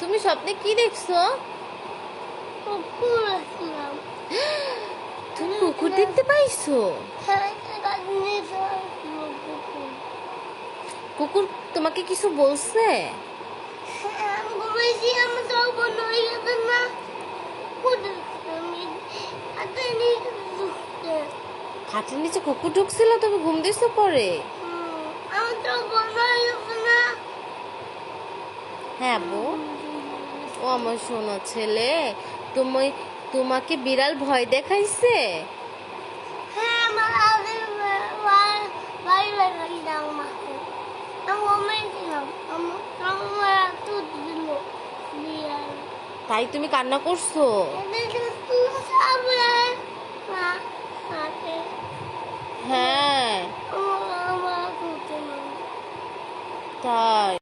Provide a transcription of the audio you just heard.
তুমি স্বপ্নে কি দেখছো? কুকুর আসলাম। তুমি কুকুর দেখতে পাইছো? হ্যাঁ, নিচে আসলো কুকুর। কুকুর তোমাকে কিছু বলছে? হ্যাঁ, আমি ঘুমাইছি, আমার তো বন্ধ হয়ে গেছে না। কুকুর আমি হাতে নিয়ে ঢুকছে। খাটের নিচে কুকুর ঢুকছিল, তুমি ঘুম দিছো পরে? আমার তো বন্ধ হয়ে গেছে না। হ্যাঁ বউ। ও আমার সোনা ছেলে, তুমি তোমাকে বিড়াল ভয় দেখাইছে? হ্যাঁ, আমার আগে বাড়ি বাড়ি যাও মাকে। আমি ঘুমাইছিলাম, আমার দুধ দিল বিড়াল। তাই তুমি কান্না করছো? হ্যাঁ, তাই।